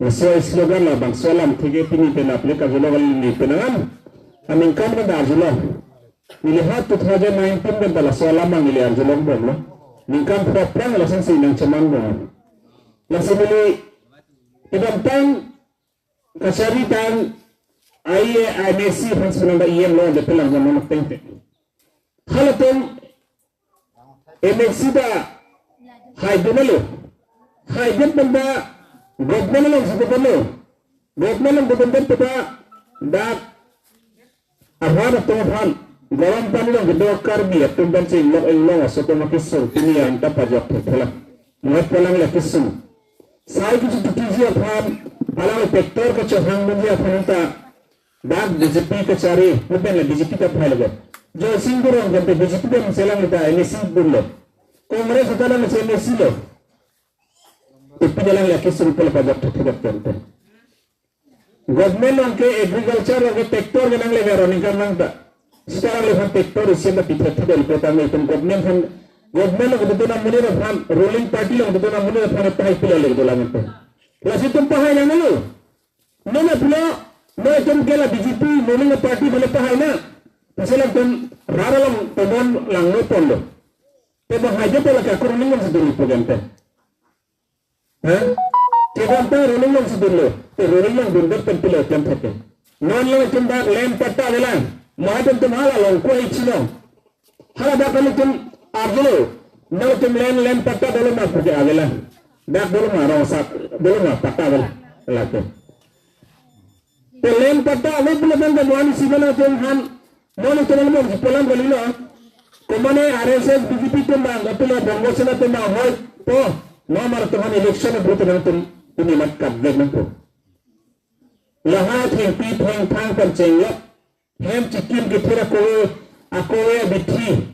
Sesuai slogan lah bang solam tiga pini penaplik kajulo kali penangan amin kan kan arjulo melihat 2019 kan dalam solam mang ili arjulo bom lo mingkan perang langsung sinang cuman bom langsung mili idam kasari tang ai Messi fans menanda iem lo de pelang zaman tengte halo tem Messi da hai dunalo hai jet benda government lang sa gobyerno government lang government pata dak arhan at tumahan gawang panilang gedok karbi at tumban sa ilong ilong sa tumakisong tiniyan tapajak pala muat palang lakisong sai ko sa tutiji aphan alang pektor ka chahang mundi aphananta dak BJP ka chari muben la BJP ka phalaga jo singurong gante BJP ka selang ita NSC bullo Kongres utala na sa NSC lo Ipidalang laki serupal pajak terhadap contoh. Government orang ke agriculture orang ke tektor yang nang legar orang kan nang tak. Sekarang lepas tektor isinya tidak dari pertama itu government orang betul nak munir orang ruling party orang betul nak munir orang pahai pula lagi dolang itu. Lalu itu pahai yang lalu. Mana pula? Mana itu kela BJP ruling party boleh pahai na. Pasal itu rara lang pemon lang nopon lo. Tapi haja pula ke ruling orang sedulur program tu. Tidak ruling lang sebelum ruling lang bundar pentilai kan থাকে non lang tumba land patta adalah mahadum tumhala long ko ichino hala da kali tum arjulo no tum land patta dolo ma puje adalah dak dolo ma rosa dolo ma patta adalah lako te land patta ave pula banda wani sibana tum han non tum mo pelan galilo komane RSS BJP tumba apila bangosena tumba hoy to no mar tuhan election betul betul ini mat kabel nanti lahat yang pitang tang percaya hem cikin kita aku beti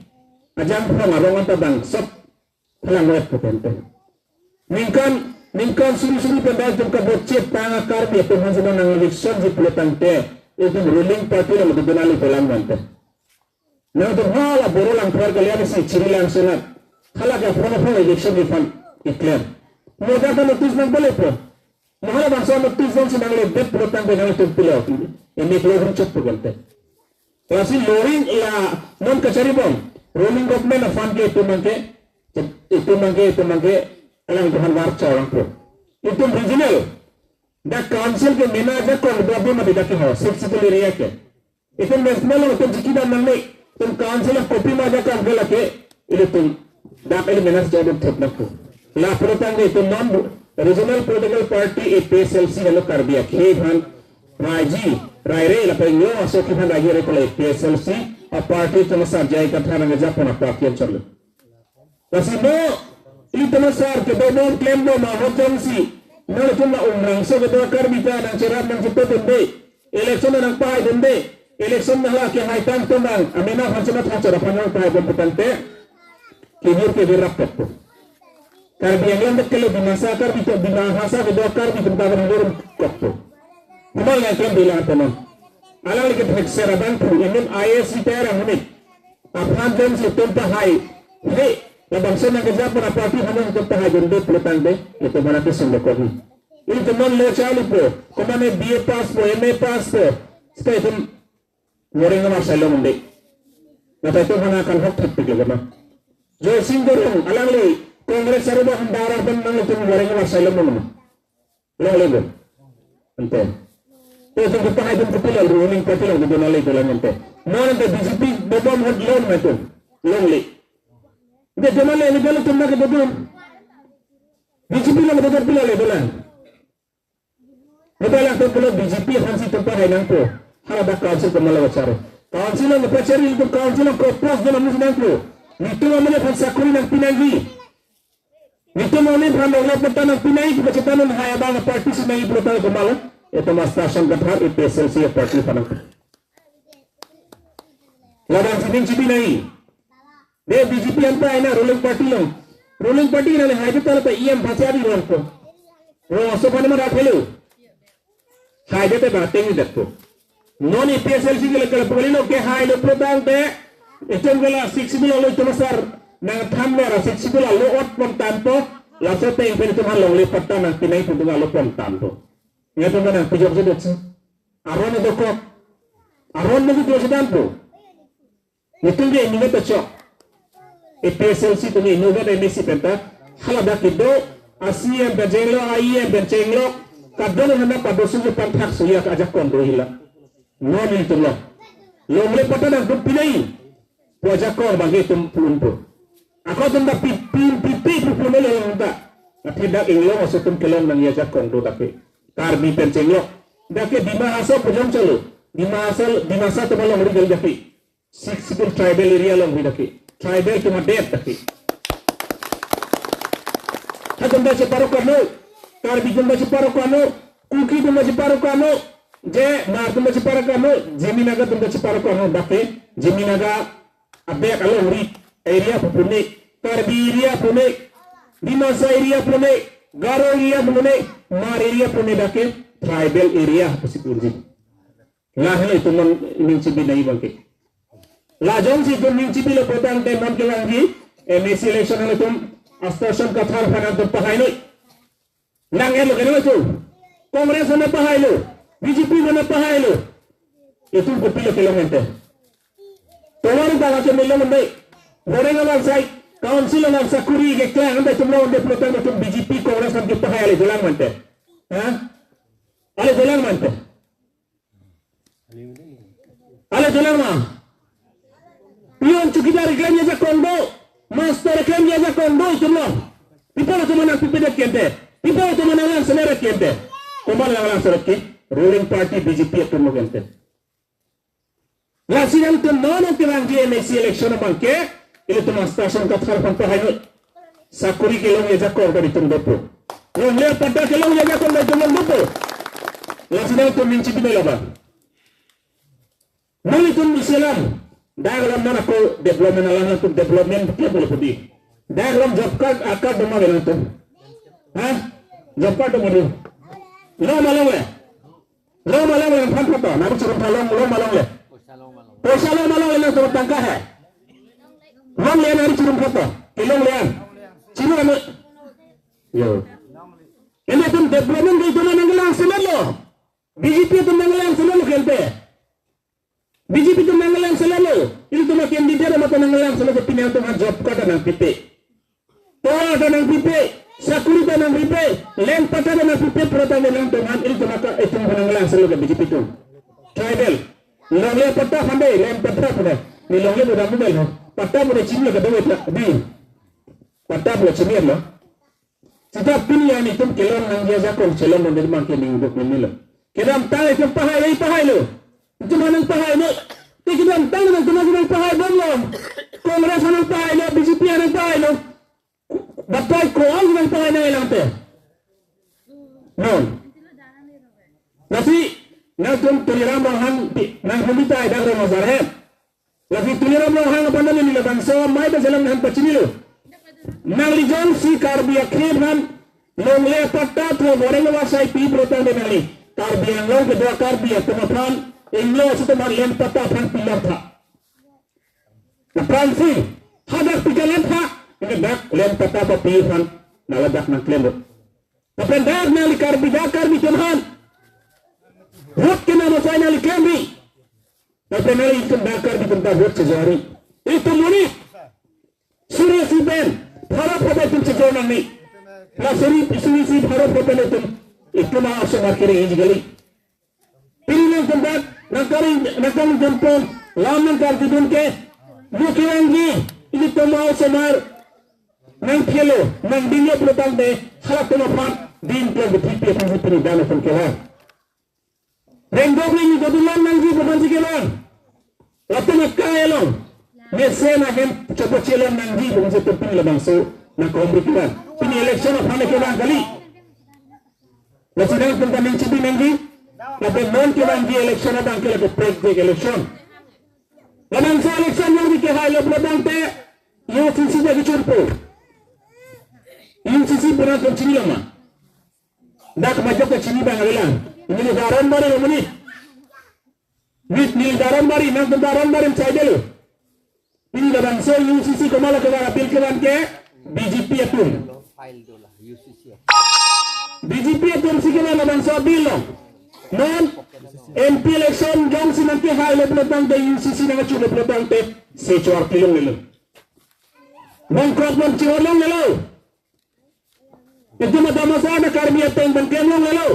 ajang pengaruhan tabang sop pelang wet potente mingkan suri pendas jumka bocet tang akar dia tuhan sedang nang election di peletang te itu ruling party yang betul betul pelang nanti nah tu hala borulang keluar kalian si ciri langsung hala ke promo election di fan iklan mudah kan notis nang boleh po mahala bangsa notis nang sedang lebet peletang dengan itu pulau ini keluar cep peganti kasi loring ya non kacari bom ruling government of fund itu mangke alang tuhan warca orang po itu regional da council ke mina da ko berapa mati dak ho sexual area ke itu national itu jikidan nang nei tum council kopi ma da kan gala ke itu da ele mina jodoh thapna po La pertama itu non regional political party PSLC lalu karbia kheban raji raire la penyo asok kheban raji re kole PSLC a party cuma sarjai katha nang japon apa kian chalo kasino itu masar ke domor claim do ma hojansi nang cuma umrang so ke karbita nang cerat nang cepet dende election nang pai dende election nang la ke haitan tonang amena hancana thachara panang pai kompetente kibir ke dirapet Karbi yang landak kalau di masa karbi itu di bahasa kedua karbi tentang menurun waktu. Kemal yang kalian bilang apa non? Alang lagi terhexer abang tu ini IS di daerah ini. Apaan dan setempat hai. Hei, labang sana kerja pun apa tu hanya setempat hai jendut pelutan deh. Itu mana tu sumber kami. Ini teman lo cali po. Kemana BA pass po, MA pass po. Setelah itu ngoreng nama saya mendek. Nata itu mana akan hak terpik lagi mah. Jauh singgurung alang lagi. Kongres sarwa handara dan nang itu goreng masalah mana? Lalu ente. Itu kita ada betul ruling party yang betul lagi dalam ente. Mana ente BJP bom hot loan itu. Lonely. Dia jaman ini kalau tu nak betul. BJP lah betul betul lagi dalam. Betul lah tu kalau BJP hansi tempat hai nang tu. Hala council kemala bicara. Council yang bercari itu council yang propose dalam musnah tu. Itu namanya fansakuri nang pinagi. Itu maunya berandang lepas tanah pinai kita cetakan haya bang parti sinai bertal kemala itu mastasan kathar PSLC parti panang. Ladang siding pinai. Dia BJP apa ina ruling party ina haya kita lepas IM baca di ruang tu. Ruang so mana mana helu. Haya kita bating ni dak tu. Non PSLC ke lekal pagilino ke haya lepas tang te. Itu gala 6 bilo lo itu masar. Nang thamera sexual lo ot pon tanto la sote yang pen tuhan long le patta nang pinai pun tuhan lo pon tanto Ngayon ka na, pujok sa dutsa. Aron na dokok. Aron na dito sa dampo. Itong dia ini ngata chok. PSLC tungi inuga da emisi penta. Halada kido ASEAN bajenglo AIM bencenglo kadang hana padosu ke pantak suya ka ajak kondo hila. Non itu lo. Lo mulai pata dan pinai. Wajak kor bagi tum pulunto. Ako tunda pipi pupuno lo nda. Tidak inglo masuk tum kelong nang ajak kondo tapi karbi bencenglo. Dake di masa pujam chalo. Di masa tu malam uri gal dake. Six tribal area long dake. Tribal cuma dead dake. Hadamba separuh kano, karbi jumba separuh kano, kuki jumba separuh kano, mar jumba separuh kano, jeminaga jumba separuh kano, dake jeminaga abe kalau uri area pune, karbi area pune, dimasa area pune, garo area pune, mar area pune dake tribal area positurji. Lahir itu non mincibi nahi bangke. Lajong si tu mincibi lo potang temon ke lagi, emisi election lo tum Astasyon kathar panan tu pahai lo, langgar lo kena tu, Kongres mana pahai lo, BJP mana pahai lo, itu kopi lo kelong ente. Tolong kita macam melong ente, orang orang say, council orang sakuri ke kelang ente cuma ente pelotong itu BJP Kongres mana pahai ale jalan ente, ale jalan ente, ale jalan mah, pion cukidar ikan aja kondo. Master kami aja kondo itu loh. People itu mana pipeda kente. People itu mana lang selera kente. Kembali lang selera ruling party BJP itu mau kente. Lasi yang tu nono kirang dia MSC election bangke. Itu tu master song kathar pantah hayu. Sakuri kelong aja kondo itu dopo. Long lihat pada kelong aja kondo itu dopo. Lasi yang tu minci bela bang. Muli tu Islam. Dalam mana ko development alam tu development dia boleh pergi. Dalam job card akad doma belang tu, job card doma tu. Lo malang le, yang phan phato, nabi cukup malang lo malang le. Posa lo malang le tu tangka hai. Long le nabi cukup phato, kilong lean. Cina ame, yo. Ini tu development itu mana ngelang semelo. BJP tu ngelang semelo kelte. BJP tu mengelang selalu. Itu tu makin di dia mata mengelang selalu pinang tu job kata nang pipe. Toa ada nang pipe, sakuri ada nang pipe, lem pata ada nang pipe perata menang tu man itu maka itu mengelang selalu BJP tu. Tribal. Longnya pata pandai, lem pata pandai. Ni longnya mudah mudah lo. Pata mudah cimla ke dua di. Pata mudah cimla lo. Setiap pilihan itu kelon nang dia zakon celon nang makin hidup ni lo. Kedam tang itu pahai lo. Itu mana pahai lo? Kita tahu dengan teman-teman pahai belum. Kongres mana pahai lo? BJP mana pahai lo? Bapak kau dengan pahai ni lantai. Non. Nasi, nakum tuliram bahan, nang humita ada rumah zarhem. Lagi tuliram bahan apa nama ni lepas so mai berjalan dengan pacini lo. Nang lijon si karbi akhir nan long le patta tu orang wasai pi berotang dengan ni. Karbi yang long kedua karbi yang teman Inglo setempat lem pata pan pilar tha. Napran si hadak pijalan tha. Ini dak lem pata pa pihan naladak nang klemo. Napran dak nali karbi cuman. Hot kena masai nali kembi. Napran nali ikan dak karbi tentang hot sejari. Itu muni. Suri si ben. Harap pada itu sejauh ni. Nah suri si harap pada itu. Itu mah asal kiri ini kali. Pilih tempat nakari jempol laman kartidun ke mukirangi ini tomau semar nang kelo nang dinyo pelotang de halak tomapan din ke betipe pangutri dana pangkelan renggok ni godulan nang ji bukan sikelon lato nakkaelong mesena hem coba celon nang ji bukan seteping lebang so nang kombrikilan ini election of hane kelan kali nasidang tentang mencibi nang ji Tapi non kilang di election na bang kila president election. Naman sa election yung di kihalo bang te yung sisi na gichurpo. Yung sisi puna kong chini lama. Dak majok ka chini bang awilang. Ini daron bari naman ni daron bari nang daron bari msaidelo. Ini labang so yung sisi kumala kaya apil kilang ke BJP atun. BJP atom sige na bangsa bilo non MP election jong sinanti high level tante UCC na chu level tante se chwar kilong nilo non problem chiwalong nilo itu madama sana karmi ateng bangkelong nilo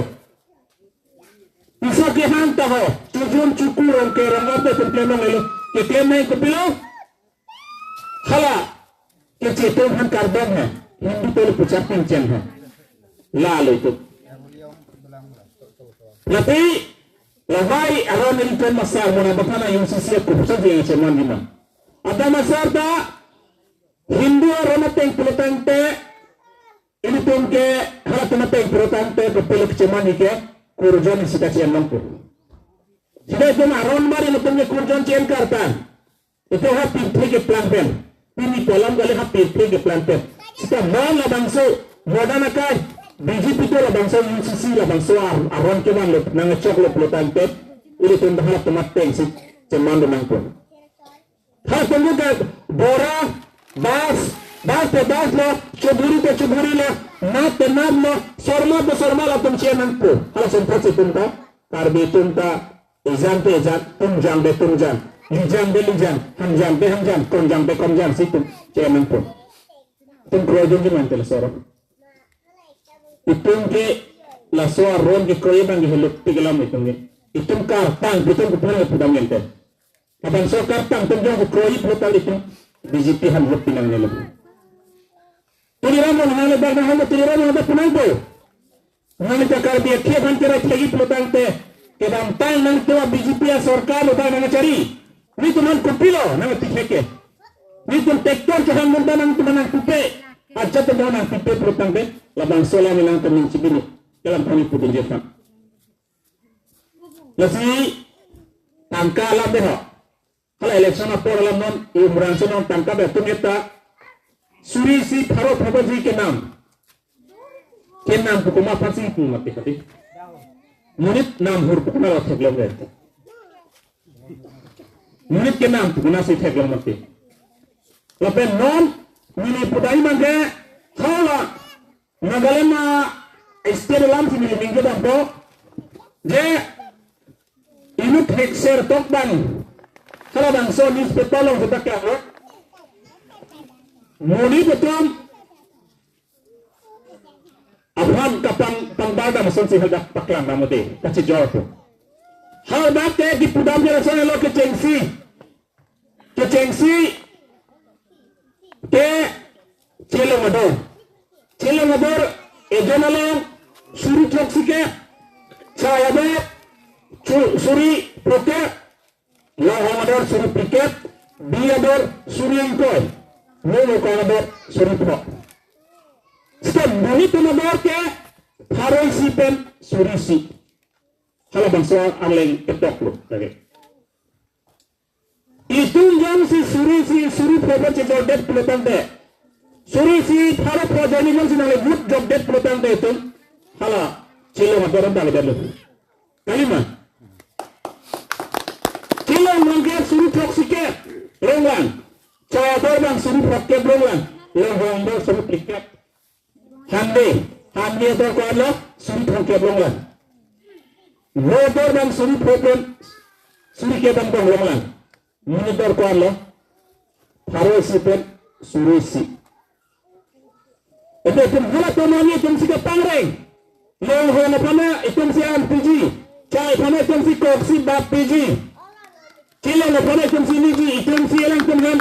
isa ke hanta ho chujun chukurong ke rangape templeno nilo ke kemai kupilo hala ke cheton han karbon hai Hindi तो पुचार पिंचन है लाल itu tapi lahai aron itu masar mana bapana yang sisi kupsa dia cuman gimana ada masar ta Hindu aron teng pelotante ini tungke hala teng pelotante kepelok cuman ike kurjon sika cian mampu sudah itu aron mari tungke kurjon cian kartan itu happy ke plan pen ini kolam kali happy ke plan pen kita mau lah bangsa modal kan BJP itu lah bangsa UCC lah bangsa aron cuman lo nangecok lo pelotante ini tuh dah temat teng si cuman dengan pun hal tunggu kan bora bas lo cuburi lo nat lo sorma lah tuncianan pun hal sempat si tunta karbi tunta izan tunjang lijang hamjang konjang situ cianan pun tung krojo gimana telah sorok itung ke la soa ron ke kroyo bang heluk tigalam itung kartang itung kupana pudam yente abang so kartang tunjong ke kroyo putal itung BJP han hot pinang nelo tuliramo ngale bang ngale tuliramo ada punang po ngale takar dia ke ban kira lagi putal te ke dam tang nang tua BJP ya sarkar udah nang cari ni tuman kupilo nang tikeke ni tum tektor jangan muda nang tuman kupe aja tuman nang kupe putal te labang sola milang temin cibini dalam kami putih jefan lasi tangka alam beho kalau election apa dalam non umuran sonon tangka beho tuneta suri si pharo phabaji ke nam hukuma pasi tu mati kati munit nam hur pukuna lo theglom rehte munit ke nam pukuna si theglom mati lapen non mini pudai mangge khala nagalema istilah lam sini minggu dampo je inut hekser tokban kalau bangso nis petolong kita kaya muni betul afan kapang pangbada mason si hadak paklang namote kasi jorto hal bakte di pudam jera sana lo ke cengsi ke Celo ngador ejonalo suri toksike sayade suri proke lahamador suri piket biador suri engkoy mono kanador suri pro stem bani tumador ke haroi sipen suri si hala bangsa aleng ketok lo lagi itu yang si suri pro cejodet pelotante suri si para projani yang sinale good job det pelotante itu hala cilo madoran dale dale kalima cilo mangke suri toksike ronglan caya terbang suri proke ronglan lohongdo suri piket hande to kuala suri proke ronglan motor bang suri proke suri ke bang ronglan monitor kuala haro sipen suri si itu hala tomani tum si pangreng long hono pana itum si MPG cai pana itum si koksi bap PG cilo no pana itum si niji itum si elang tumhan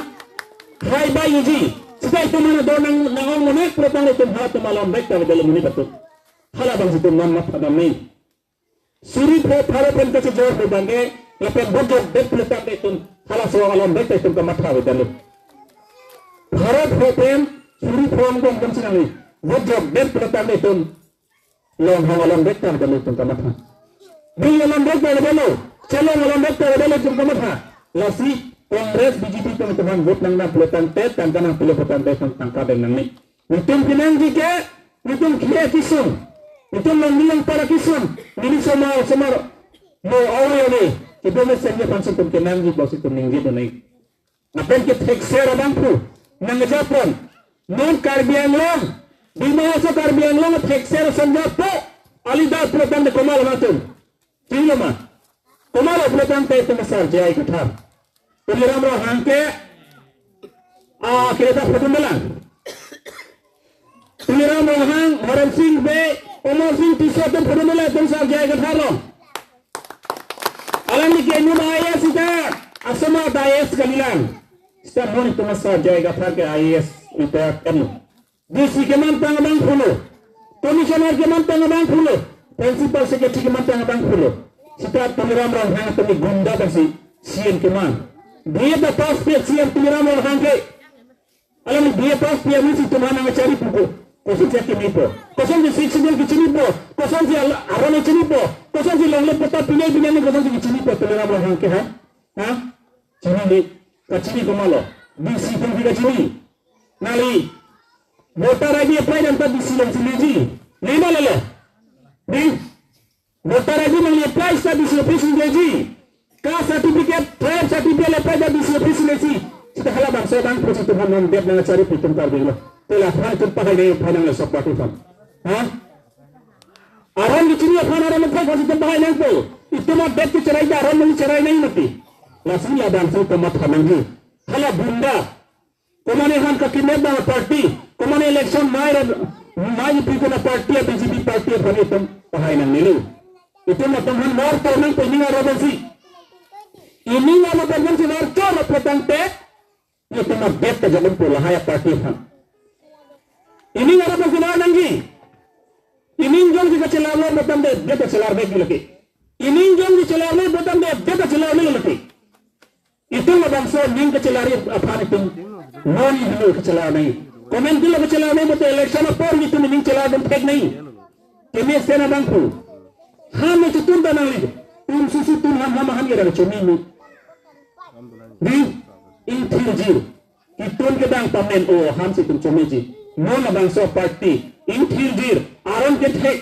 hai bai niji sita itum mana donang nangong monek protang itum hala tumalam baik ta dalam muni betul hala bang situm nam mat pada main suri pro hala pen ke jor ko bange lapen bodok bet protang itum hala so alam baik ta itum kamat ha dalam bharat hopen suri from gong kam sinali wajab bet protang itum long hangalong bet ta dalam itum kamat ha bil long bet ta dalam celo long bet ta dalam itum kamat ha lasi Kongres BJP teman-teman vote nang pelotan tet dan nang pelotan tet tentang kader nang ni itum pinang jike itum kia kisum itum lang para kisum ini semua mo awal ni itu mesennya pansun tum pinang jik bos itum ninggi tu naik apen ke texer abangku nang Japon non karbiang long di masa Karbi Anglong tekser senjata alida program de komal matum cilo mah komal program te itu masal jai kuthar tuliram ro hangke kereta petumbelan tuliram ro hang Haram Singh be Omar Singh tisha tu petumbelan tu sal jai kuthar lo alam ni kenyu ayah sita asma dayas kalilan sita mon itu masal jai kuthar ke ayah itu kenu DC ke mantang abang puluh, komisioner ke mantang abang puluh, prinsipal sekretari ke mantang abang puluh. Setiap tuliram orang hang tumi gunda kasi sian ke man. Dia dah pas pihak sian tuliram orang hang ke. Alam dia pas pihak ni si tuman ang cari puku. Kosong siya kinipo. Kosong si siksibel ke cinipo. Kosong si aron ke cinipo. Kosong si langlep peta pinay binay kosong si cinipo tuliram orang hang ke ha? Ha? Cini ni kacini kumalo. DC pun tidak cini. Nali Voter ID apply dan tak disilang sendiri. Lima lala. Ni voter ID mengli apply tak disilang sendiri. Ka certificate, tribe certificate apply tak disilang sendiri. Kita halah bangsa bang proses Tuhan membiak dengan cari pitung karbila. Telah hal terpakai dari panang lesok batuan. Ha? Aran di sini apa aran apply proses terpakai nangko. Itu mah bet cerai dah aran mengli cerai naik mati. Langsung ya bangsa tomat hanangji. Halah bunda. Komane han ka kineba party. Komane election mai pikuna party atau BJP party apa itu pahai nang nilu. Itu macam han war to nang peninga robensi. Ini nama robensi war to na petante. Itu mah bet ka jalan pula haya party han. Ini nama robensi war nanggi. Ini jong di kecelawan betam bet bet kecelar bet lagi. Ini jong di kecelawan betam bet bet kecelar lagi. Itu mah bangsa ning kecelari apa itu. Non dulu kecelakaan ini. Komen dulu kecelakaan ini betul election apa itu ning kecelakaan pek नहीं. Kami sena bangku. Ham itu tun tanang lagi. Tun susu tun ham ये रहे चुनी में. Di intirjir. Kitun ke bang pamen ham si tun cumi ji. Non abang so party. Intirjir. Aron ke tek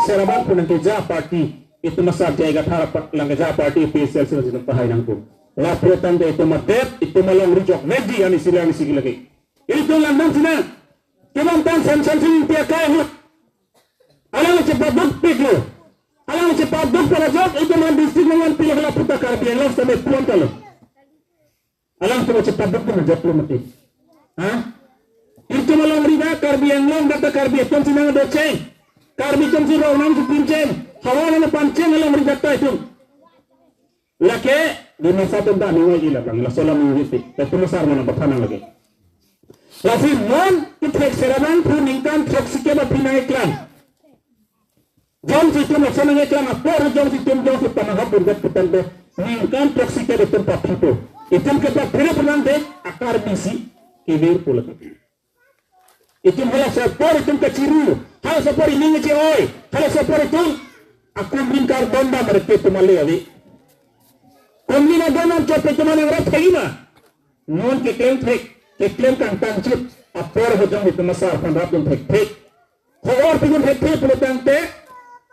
serabang pun nanti jah party. Itu masa jaga thara lang jah party PSL sila pahai nangku. Laporan itu madet itu malang rujak meji ani silang sigi lagi. Itu landang sina. Kemam tan san sini tiak kaya hut. Alang cepat duk piklu. Alang cepat duk pada jok itu man distrik dengan pilih la puta Karbi Anglong sampai puan kalau. Alang tu cepat duk dengan jok lu mati. Ha? Itu malang riba Karbi Anglong data Karbi itu sina ngedoceng. Karbi itu sina orang tu pinceng. Hawa na panceng alang riba itu. Laki di masa tentang ni wajib lah bang, lasolah mengikuti. Tapi besar mana bertanang lagi. Lagi non kita seraman pun ingkan toksik apa pina iklan. Jom situ masalah iklan apa? Jom situ tanah hapur kat petanda. Ingkan toksik apa tempat itu. Itu kita beri peran deh akar misi kibir pula. Itu malah sepor itu keciru. Hal sepor ini ngecoi. Hal sepor itu aku mingkar bomba mereka itu malai. Kombina donon cope cuma yang rat kayima. Non keklaim kan tancut. Apor hujung itu masar panrap yang tek. Hor pinjam tek pelutang te.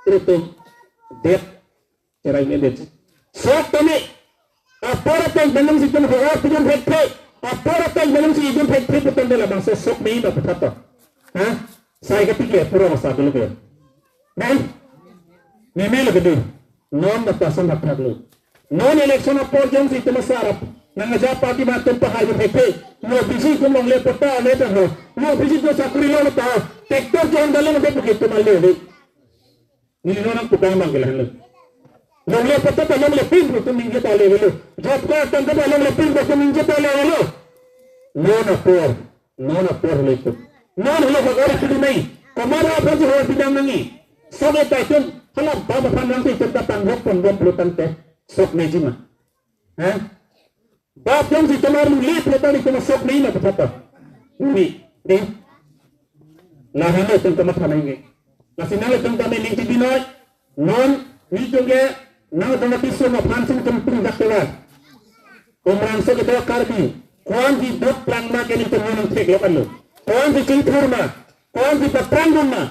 Itu det cerai ini det. Sok tani. Apor yang benang situ hor pinjam tek. Apor yang benang si hujung tek pelutang te labang sok ni dapat kata. Hah? Saya ketika pura masa dulu ke. Nah, memang lebih dulu. Non batasan dapat dulu. Non election of Port-Jones itu masarap. Nangaja parti matun pahal berhepe. Mo bisi kumong lepota neta ho. Mo bisi ko sakuri lo ta. Tektor jo dalam de begitu malle. Ni nonang putang manggelan lo. Long lepota ta long lepin ko mingge ta le lo. Job ka tang ka long lepin ko mingge ta le lo. Non apor lepo. Non lo bagor kudu nai. Kamara apa jo ho bidang nangi. Sobe ta tun halap baba pandang ti tenta tanggap pon pelutan teh. Sok meji mah, ha? Bab yang si temar mulit lepas itu masuk ni nak apa? Ni, nah ini tentang apa ni? Nasi nala tentang ni lingki binoi, non ni juga, nang tentang pisau nak pancing tempung dak telat. Komran so kita karbi, kuan di dok plang mak ini tentang nang tek lepas lu, kuan di cintur mah, kuan di petranggun mah.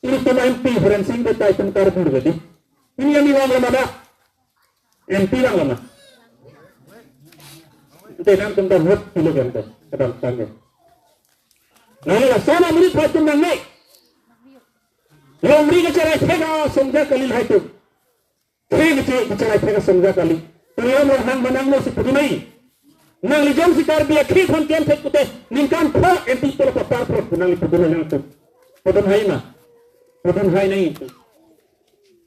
Ini cuma MP Francing kita tentang karbi berarti. Ini yang diwang lama MP lang lama. Ito yung tentang vote kilo ganito. Kadang-kadang. Nala sana murid pasti menang. Lomri ke cara tega sumja kali hai tu. Tega ke cara tega sumja kali. Tuliam orang menang lo si pudunai. Nang lijam si karbi akhir kontian tek kute ningkan pho enti tolo papar pro nang pudunai nang tu. Pudun hai ma. Pudun hai nahi itu.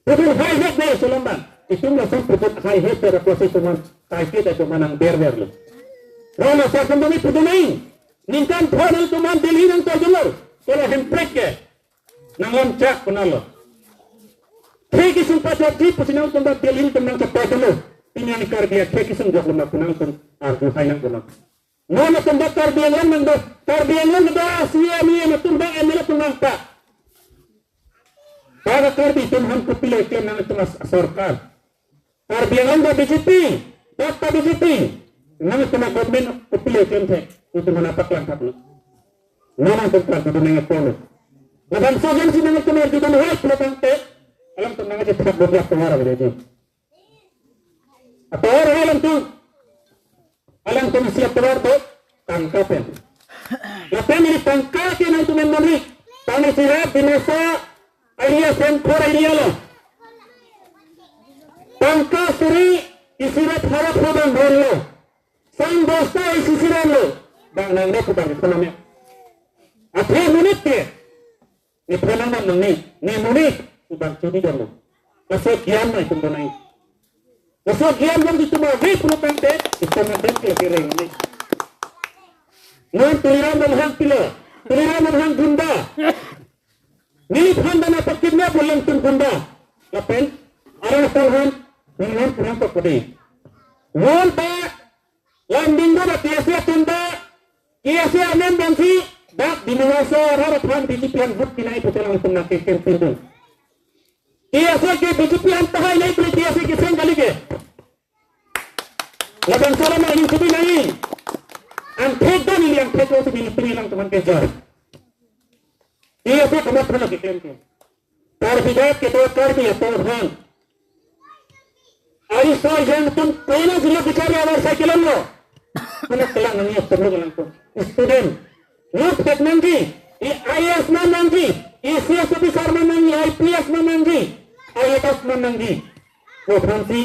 Pudun hai het deh selomban. Itu nggak sampai pudun hai het pada proses cuman kait itu menang ber lo. Rona sa kembali pudunai. Ningkan pho nang cuman dili nang terjelur. Kalau hemprek ke. Nang loncak penalo. Tegi sumpah jadi pesinau tentang dili tentang cepat dulu. Ini yang karbi akhir kisah jauh lemah penang tentang ardu hai nang penang. Nona tentang karbi yang nang do karbi yang nang do asia ni yang tentang emela penang tak. Pada karbi Tuhan kepilih klaim nang itu mas sorkan. Karbi yang nang do BJP, data BJP. Nang itu mas government kepilih klaim tak. Itu menapak langkah lu. Nona tentang itu nang polo. Naban sogan si nang itu mas kita hai pelakang tak. Alam tentang aja tetap berdiak pengarah begitu. Atau orang alam tu siap keluar tu tangkapan. Lapan ini tangkap yang tu memberi tanah sirat di masa ayah sempur ayah lo. Tangkap suri isirat harap hodang bolo. Sang dosta isi sirat lo. Bang nang ni putang itu namanya. Apa menit ke? Ni pernah nang ni menit bang cudi dulu. Masih kian mai tu naik. Masuk gian yang dituma wei pelupang te, itu nanti kira ini. Ngan tuliran dan hang pila, tuliran dan hang gunda. Ni handa na pakitnya boleh tun gunda. Lapen, arah Tuhan, ngan kurang pakudi. Ngan ta, landing guna tiasa tunda, tiasa anem bangsi, dak dinuasa harap hang dijipian hut kinai putelang tunda kekin tundung. Tiasa ke bijipian tahai naik beli tiasa ke sen kali ke. Laban salam yang cuti naik. Antek dan ini yang peto sebili lang teman kejar. Tiasa kemat pernah kirim ke. Tarbidat ketua karbi ya Tuhan. Ari soal yang pun kena sila bicara awal sakilan lo. Mana kelang nangis perlu kelang tu. Student. Nuk tek nanggi. IAS nanggi. ICS officer nanggi. IPS nanggi. IAS nanggi. Wo Fransi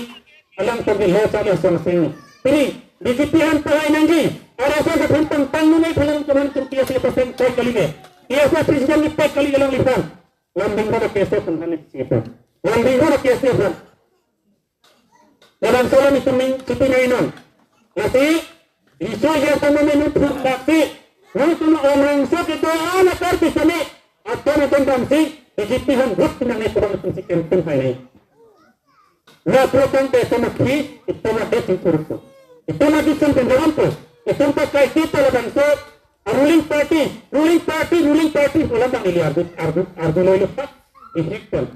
alam pergi lo salah sama sini. Ini disipihan pahai nanggi. Ada saya tentang tanggungan dalam teman Turki saya pasang kali ni. Ia saya presiden ni kali dalam lisan. Lambing mana keseh pun hani siapa. Lambing mana keseh pun. Dalam salam itu cuti nainan. Nanti isu yang sama menurut bukti. Nanti orang sakit anak kartu sini. Atau tentang si disipihan bukti yang itu orang pensiun pun hari. Nah, program sama ki itu ada di Turki. Itu lagi sampai dalam tu. Itu pakai kita lawan so ruling party ulang tak ini ardu lolos tak ihikkan.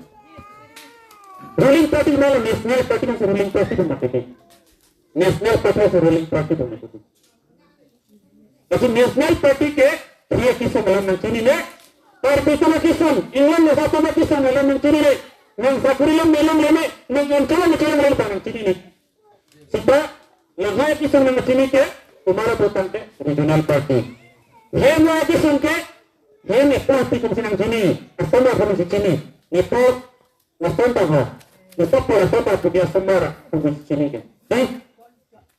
Ruling party malah national party masih ruling party tu macam national party masih ruling party tu macam. Tapi national party ke dia kisah dalam nanti ni. Parti tu kisah. Iwan ni satu kisah dalam nanti ni. Nang sakurilam melam leme nang kawan melam nanti ni. Sebab lahai kisah nang sini ke तुम्हारा पोतन के regional party हे मुआकी सुन के हे नेपोल ती कुछ नंग sini asama kami sini Nepal nasanta ho Nepal por asama tu dia semara kumis sini ke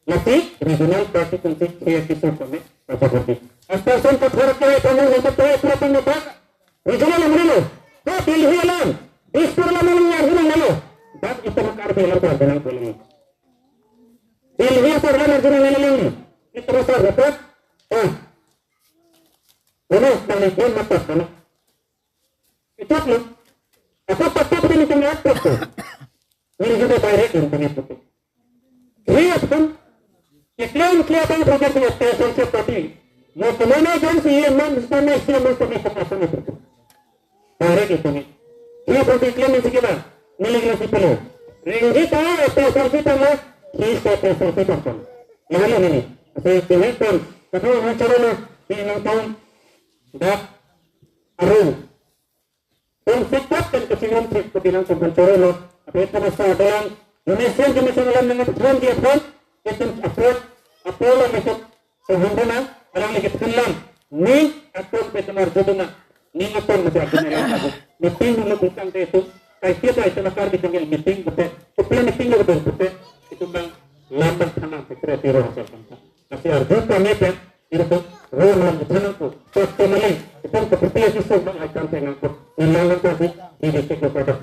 nanti regional party kunci हे किसो kami apa berarti asta son ka thora ke kamu untuk tu pura pura regional amrilo ko Delhi alam Dispur alam yang hina lalu dan itu makar belar dengan boleh Delhi por alam yang lalu itu rasa dapat ini penelitian mata kan itu loh apa tetap ini kena apa tuh ini juga direct yang kena itu lihat kan iklan kelihatan program yang tersebut seperti mau kemana jam sih man sebenarnya sih man sebenarnya apa itu direct itu nih ini seperti iklan yang sekitar miliknya si penuh ringgi tahu tersebut kita lah kita tersebut apa mana ini Saya telefon, kalau bicara lo, ini tahun dah aru. Konflikkan kesinan kepikiran kebencian lo, apa itu masalah dalam Indonesia cuma dalam dengan tuan dia pun itu upload yang itu sehubungan orang lagi kelam ning aton petamar jodona ning aton mati aton meeting mo bukan itu kay kita itu nakar dipanggil meeting betul plan meeting betul betul itu bang lambat tanang sekretary hasil kanta tapi arjo kami pe itu role lambat tanang ko to mali itu kepercayaan sistem bang akan tenang ko ilangan tadi ini kepada